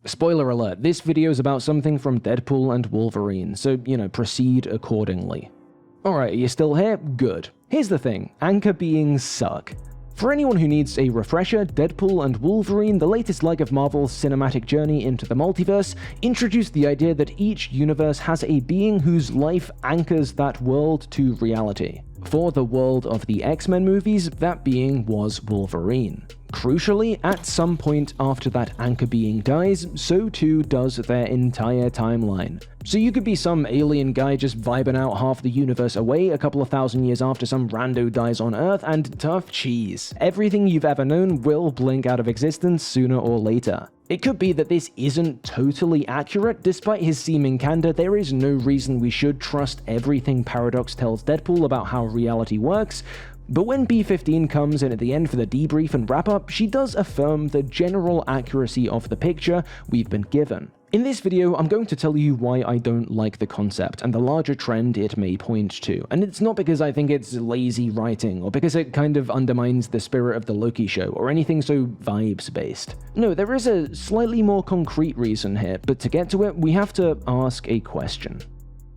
Spoiler alert, this video is about something from Deadpool and Wolverine, so, proceed accordingly. Alright, are you still here? Good. Here's the thing, anchor beings suck. For anyone who needs a refresher, Deadpool and Wolverine, the latest leg of Marvel's cinematic journey into the multiverse, introduced the idea that each universe has a being whose life anchors that world to reality. For the world of the X-Men movies, that being was Wolverine. Crucially, at some point after that anchor being dies, so too does their entire timeline. So you could be some alien guy just vibing out half the universe away a couple of thousand years after some rando dies on Earth, and tough cheese. Everything you've ever known will blink out of existence sooner or later. It could be that this isn't totally accurate. Despite his seeming candor, there is no reason we should trust everything Paradox tells Deadpool about how reality works. But when B-15 comes in at the end for the debrief and wrap-up, she does affirm the general accuracy of the picture we've been given. In this video, I'm going to tell you why I don't like the concept and the larger trend it may point to. And it's not because I think it's lazy writing, or because it kind of undermines the spirit of the Loki show, or anything so vibes-based. No, there is a slightly more concrete reason here, but to get to it, we have to ask a question.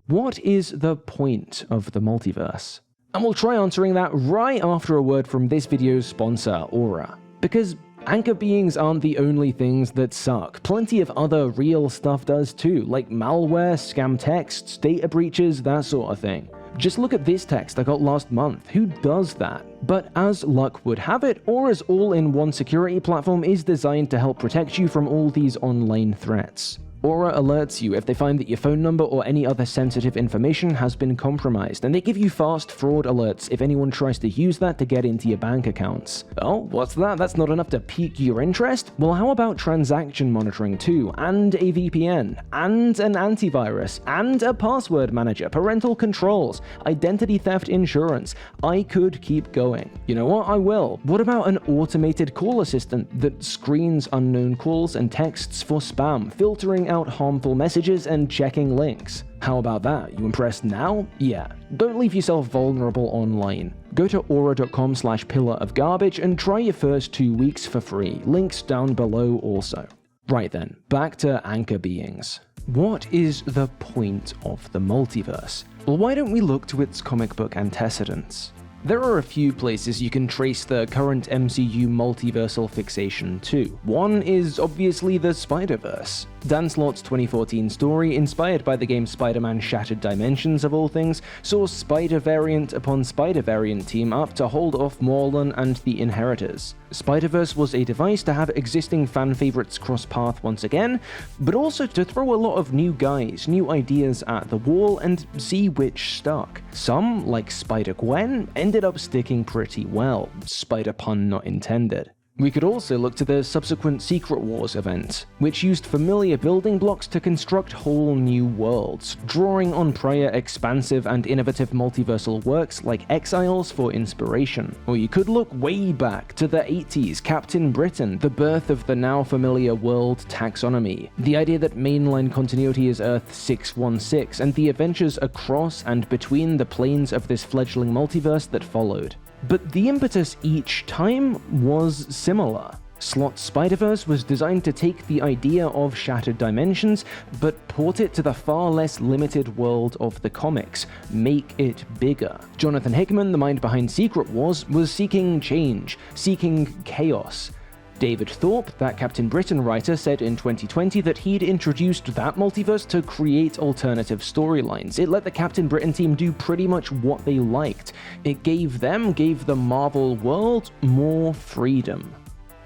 What is the point of the multiverse? And we'll try answering that right after a word from this video's sponsor, Aura. Because anchor beings aren't the only things that suck. Plenty of other real stuff does too, like malware, scam texts, data breaches, that sort of thing. Just look at this text I got last month. Who does that? But as luck would have it, Aura's all-in-one security platform is designed to help protect you from all these online threats. Aura alerts you if they find that your phone number or any other sensitive information has been compromised, and they give you fast fraud alerts if anyone tries to use that to get into your bank accounts. Oh, what's that? That's not enough to pique your interest? Well, how about transaction monitoring too, and a VPN, and an antivirus, and a password manager, parental controls, identity theft insurance? I could keep going. You know what? I will. What about an automated call assistant that screens unknown calls and texts for spam, filtering out harmful messages and checking links? How about that? You impressed now? Yeah. Don't leave yourself vulnerable online. Go to aura.com/pillarofgarbage and try your first 2 weeks for free. Links down below also. Right then, back to anchor beings. What is the point of the multiverse? Well, why don't we look to its comic book antecedents? There are a few places you can trace the current MCU multiversal fixation to. One is obviously the Spider-Verse. Dan Slott's 2014 story, inspired by the game Spider-Man Shattered Dimensions of all things, saw Spider-Variant upon Spider-Variant team up to hold off Morlun and the Inheritors. Spider-Verse was a device to have existing fan favorites cross path once again, but also to throw a lot of new guys, new ideas at the wall and see which stuck. Some, like Spider-Gwen, ended up sticking pretty well, spider pun not intended. We could also look to the subsequent Secret Wars event, which used familiar building blocks to construct whole new worlds, drawing on prior expansive and innovative multiversal works like Exiles for inspiration. Or you could look way back to the 80s, Captain Britain, the birth of the now familiar world taxonomy, the idea that mainline continuity is Earth 616, and the adventures across and between the planes of this fledgling multiverse that followed. But the impetus each time was similar. Slott's Spider-Verse was designed to take the idea of Shattered Dimensions, but port it to the far less limited world of the comics, make it bigger. Jonathan Hickman, the mind behind Secret Wars, was seeking change, seeking chaos. David Thorpe, that Captain Britain writer, said in 2020 that he'd introduced that multiverse to create alternative storylines. It let the Captain Britain team do pretty much what they liked. It gave the Marvel world more freedom.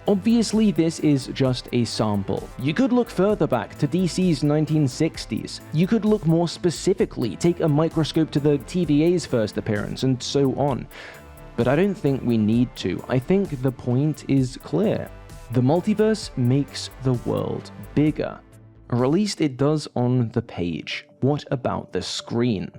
Obviously, this is just a sample. You could look further back to DC's 1960s. You could look more specifically, take a microscope to the TVA's first appearance, and so on. But I don't think we need to. I think the point is clear. The multiverse makes the world bigger. Or at least it does on the page. What about the screen?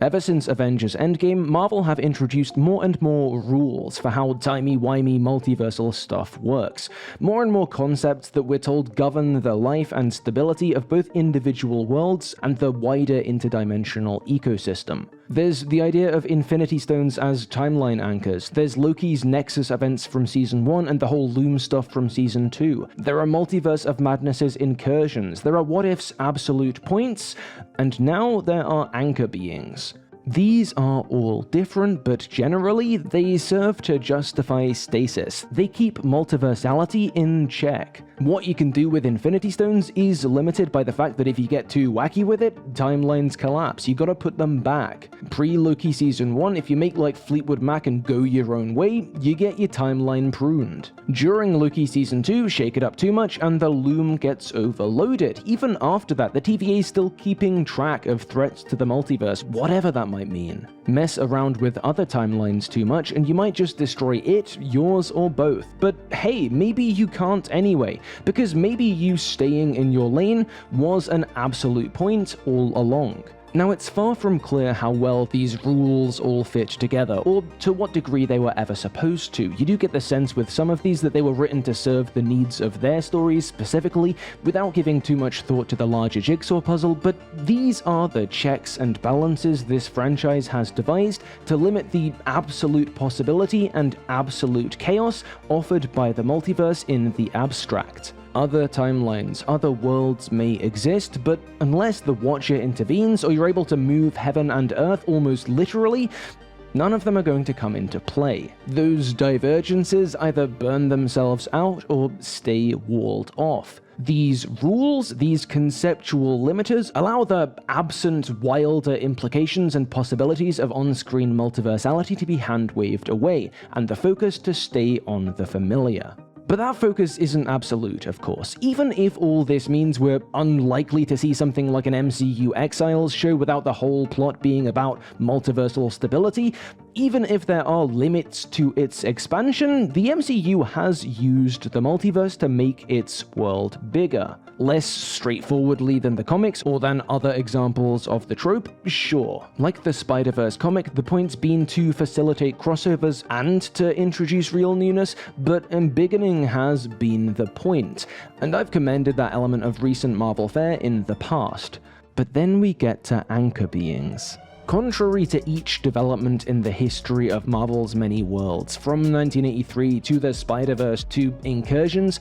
Ever since Avengers Endgame, Marvel have introduced more and more rules for how timey-wimey multiversal stuff works. More and more concepts that we're told govern the life and stability of both individual worlds and the wider interdimensional ecosystem. There's the idea of Infinity Stones as timeline anchors. There's Loki's Nexus events from Season 1 and the whole Loom stuff from Season 2. There are Multiverse of Madness's incursions. There are What If's absolute points. And now there are anchor beings. These are all different, but generally, they serve to justify stasis. They keep multiversality in check. What you can do with Infinity Stones is limited by the fact that if you get too wacky with it, timelines collapse. You gotta put them back. Pre-Loki Season 1, if you make like Fleetwood Mac and go your own way, you get your timeline pruned. During Loki Season 2, shake it up too much and the Loom gets overloaded. Even after that, the TVA is still keeping track of threats to the multiverse, whatever that might mean. Mess around with other timelines too much and you might just destroy it, yours, or both. But hey, maybe you can't anyway, because maybe you staying in your lane was an absolute point all along. Now, it's far from clear how well these rules all fit together, or to what degree they were ever supposed to. You do get the sense with some of these that they were written to serve the needs of their stories specifically, without giving too much thought to the larger jigsaw puzzle, but these are the checks and balances this franchise has devised to limit the absolute possibility and absolute chaos offered by the multiverse in the abstract. Other timelines, other worlds may exist, but unless the Watcher intervenes or you're able to move heaven and earth almost literally, none of them are going to come into play. Those divergences either burn themselves out or stay walled off. These rules, these conceptual limiters, allow the absent, wilder implications and possibilities of on-screen multiversality to be hand-waved away, and the focus to stay on the familiar. But that focus isn't absolute, of course. Even if all this means we're unlikely to see something like an MCU Exiles show without the whole plot being about multiversal stability, even if there are limits to its expansion, the MCU has used the multiverse to make its world bigger. Less straightforwardly than the comics or than other examples of the trope, sure. Like the Spider-Verse comic, the point's been to facilitate crossovers and to introduce real newness, but embiggening has been the point, and I've commended that element of recent Marvel fare in the past. But then we get to anchor beings. Contrary to each development in the history of Marvel's many worlds, from 1983 to the Spider-Verse to Incursions,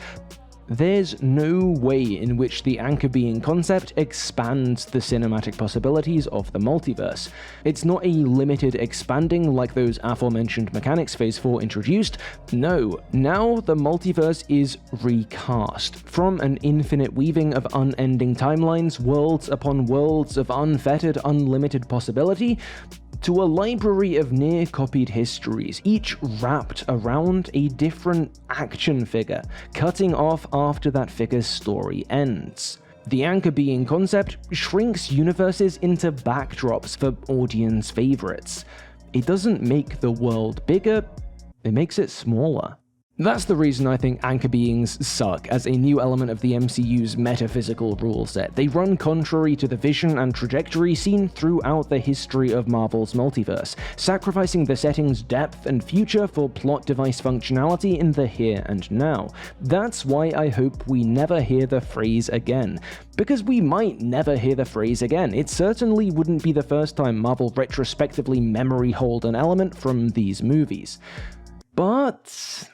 there's no way in which the anchor being concept expands the cinematic possibilities of the multiverse. It's not a limited expanding like those aforementioned mechanics Phase 4 introduced. No, now the multiverse is recast. From an infinite weaving of unending timelines, worlds upon worlds of unfettered, unlimited possibility, to a library of near-copied histories, each wrapped around a different action figure, cutting off after that figure's story ends. The anchor being concept shrinks universes into backdrops for audience favorites. It doesn't make the world bigger, it makes it smaller. That's the reason I think anchor beings suck as a new element of the MCU's metaphysical rule set. They run contrary to the vision and trajectory seen throughout the history of Marvel's multiverse, sacrificing the setting's depth and future for plot device functionality in the here and now. That's why I hope we never hear the phrase again. Because we might never hear the phrase again. It certainly wouldn't be the first time Marvel retrospectively memory hold an element from these movies. But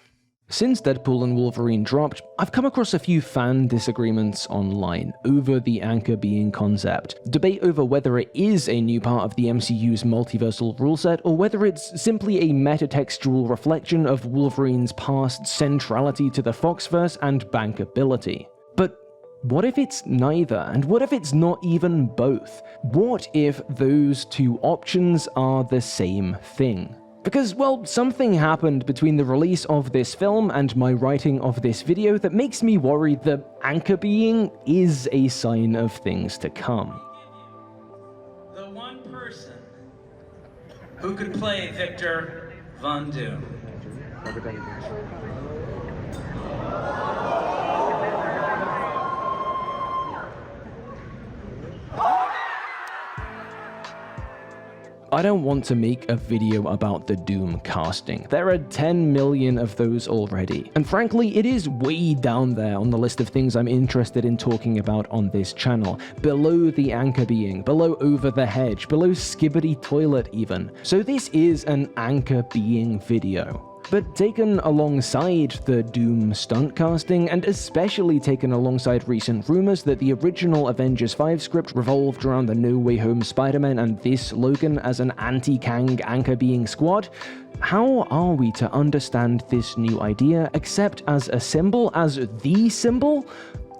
since Deadpool and Wolverine dropped, I've come across a few fan disagreements online over the anchor being concept. Debate over whether it is a new part of the MCU's multiversal rule set, or whether it's simply a metatextual reflection of Wolverine's past centrality to the Foxverse and bankability. But what if it's neither? And what if it's not even both? What if those two options are the same thing? Because, well, something happened between the release of this film and my writing of this video that makes me worry the anchor being is a sign of things to come. The one person who could play Victor Von Doom. I don't want to make a video about the Doom casting. There are 10 million of those already. And frankly, it is way down there on the list of things I'm interested in talking about on this channel. Below the anchor being, below over the hedge, below skibbity toilet even. So this is an anchor being video. But taken alongside the Doom stunt casting, and especially taken alongside recent rumors that the original Avengers 5 script revolved around the No Way Home Spider-Man and this Logan as an anti-Kang anchor being squad, how are we to understand this new idea except as a symbol, as the symbol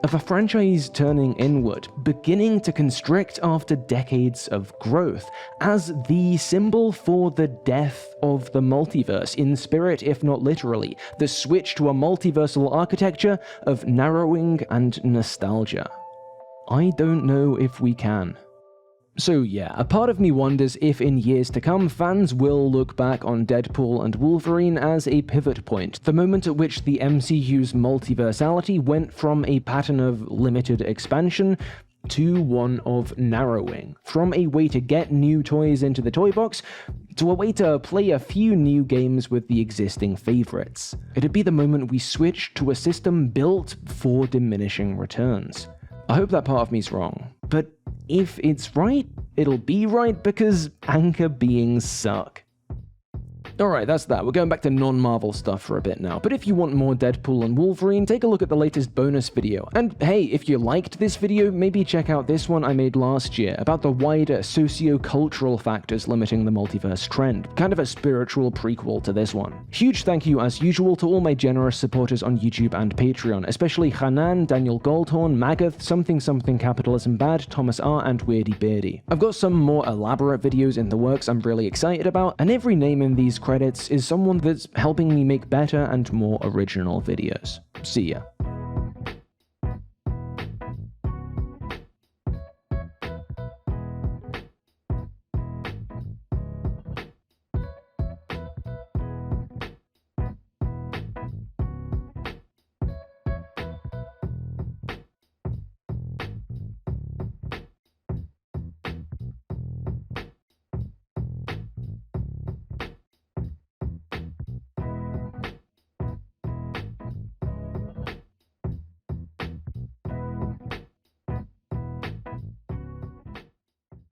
of a franchise turning inward, beginning to constrict after decades of growth, as the symbol for the death of the multiverse, in spirit if not literally, the switch to a multiversal architecture of narrowing and nostalgia? I don't know if we can. So yeah, a part of me wonders if in years to come, fans will look back on Deadpool and Wolverine as a pivot point, the moment at which the MCU's multiversality went from a pattern of limited expansion to one of narrowing, from a way to get new toys into the toy box to a way to play a few new games with the existing favorites. It'd be the moment we switch to a system built for diminishing returns. I hope that part of me's wrong, but if it's right, it'll be right because anchor beings suck. Alright, that's that. We're going back to non-Marvel stuff for a bit now, but if you want more Deadpool and Wolverine, take a look at the latest bonus video. And hey, if you liked this video, maybe check out this one I made last year about the wider socio-cultural factors limiting the multiverse trend, kind of a spiritual prequel to this one. Huge thank you as usual to all my generous supporters on YouTube and Patreon, especially Hanan, Daniel Goldhorn, Magath, Something Capitalism Bad, Thomas R, and Weirdy Beardy. I've got some more elaborate videos in the works I'm really excited about, and every name in these credits is someone that's helping me make better and more original videos. See ya.